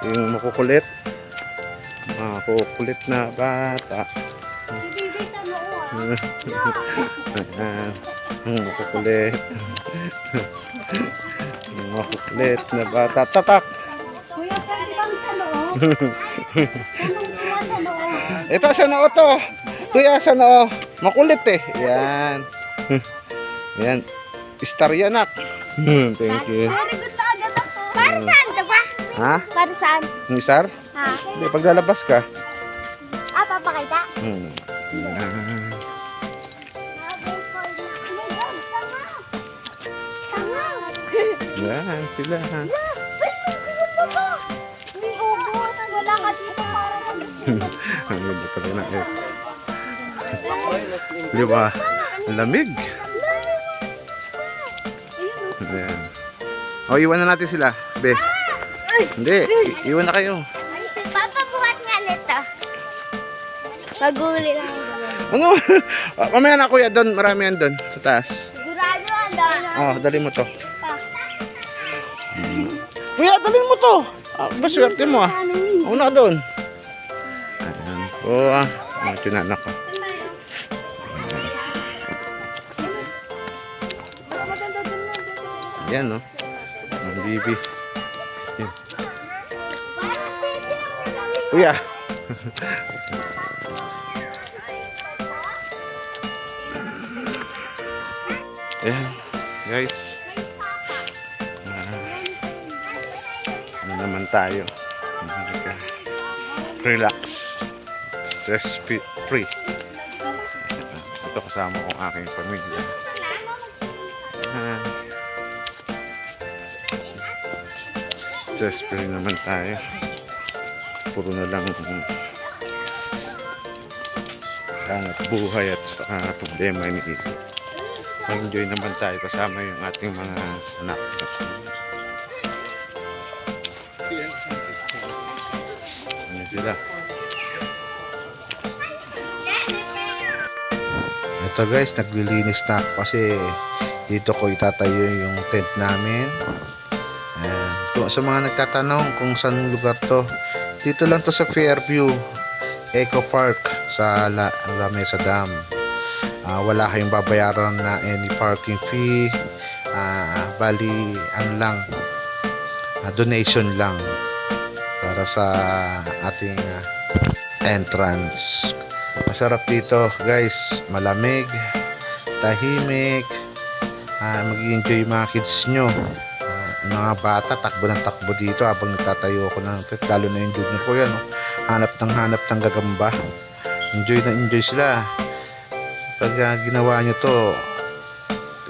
Yung makukulit. Makukulit na bata. Ibigay sa noo Ayan. Makukulit. Makukulit na bata. Tatak! Kuya, pwede bang sa noo? Anong kuha sa noo? Ito sa noo to. Kuya sa noo. Makulit eh. Yan. Yan. Star yan nak. Thank you. Very good na agad ako. Para saan ka ba? Ha? Para saan? Yung star? Ha? Hindi, paglalabas ka. Ah, papakita? Yan. Yan sila ha. May ubos. Wala ka dito para Ang ganda pa rin na eh. Di ba? Lamig. Ayan. O, iwan na natin sila. Be. Hindi, iwan na kayo. Papabuhat nga nito. Paguli lang yung gawin. Ano? Mamaya na kuya, doon. Marami yan doon. Sa taas. Sigurado ang Oh, dali mo to. Kuya, dali mo to. Baswerte mo ah. Una ka doon. Ayan. O, tinanak ko. Ayan, no? Ang bibi. Ayan. Kuya. Ayan, guys. Ano naman tayo? Relax. Stress free. Ito kasama ko ang aking pamilya. Stress free naman tayo. Puro na lang hanap buhay at problema iniisip. Enjoy naman tayo kasama yung ating mga anak. Ano sila? Ito guys, naglilinis na ako kasi dito ko itatayo yung tent namin. Sa mga nagtatanong kung saan lugar to, dito lang to sa Fairview Eco Park sa Lamesa Dam. Wala kayong babayaran na any parking fee. Bali ano lang, donation lang para sa ating entrance. Masarap dito guys, malamig, tahimik, mag-enjoy yung mga kids nyo. Yung mga bata takbo ng takbo dito habang nagtatayo ako ng tent, lalo na yung junior ko yan, no? hanap ng gagamba. Enjoy na enjoy sila. Pag ginawa nyo to,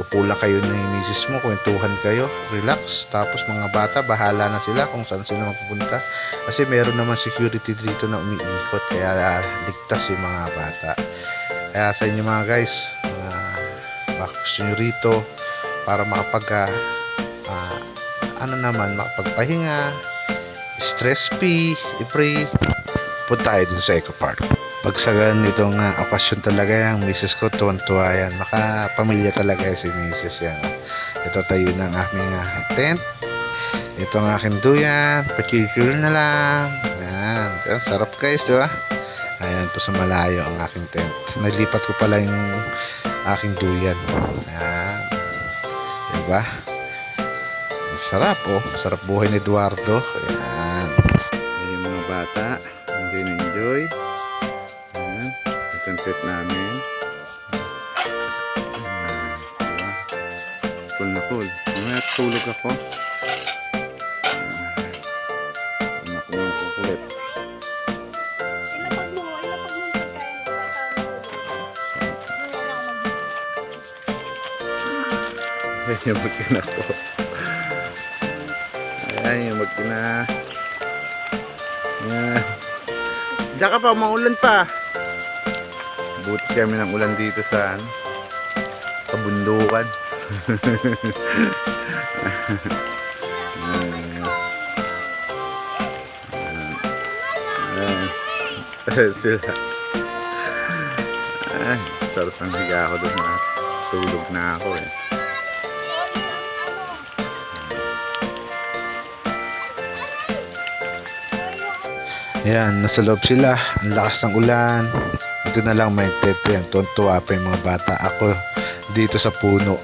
upula kayo na yung misis mo, kwentuhan kayo, relax, tapos mga bata bahala na sila kung saan sila magpupunta kasi meron naman security dito na umiikot, kaya ligtas yung mga bata. Kaya sa inyo mga guys, gusto nyo rito para makapagpahinga, stress free, punta tayo dun sa Eco Park. Pag sa ganitong okasyon talaga yung misis ko, tuwan-tuwa yan. Makapamilya talaga si misis yan. Ito tayo ng aming tent. Ito ang aking duyan. Pachikil na lang. Ayan. Sarap guys, di ba? Ayan po sa malayo ang aking tent. Nalipat ko pala yung aking duyan. Ayan. Diba? Sarap oh. Sarap buhay ni Eduardo. Ayan. Ayan yung mga bata. Enjoy na enjoy. Ayan. Ito ang trip namin. Diba? Cool na cool. Mamaya tulog ako. Anak ko ng kukulit. Ayan yung mag-ina ko. Ayan yung mag-ina. Ayan. Diyan ka pa, maulan pa. Buti kami ng ulan dito sa kabundukan. Ayan sila. Ay, sarap ang higa ako doon. Tulog na ako eh. Ayan, nasa loob sila. Ang lakas ng ulan. Ito na lang may tete. Tuwan-tuwa pa yung mga bata. Ako dito sa puno.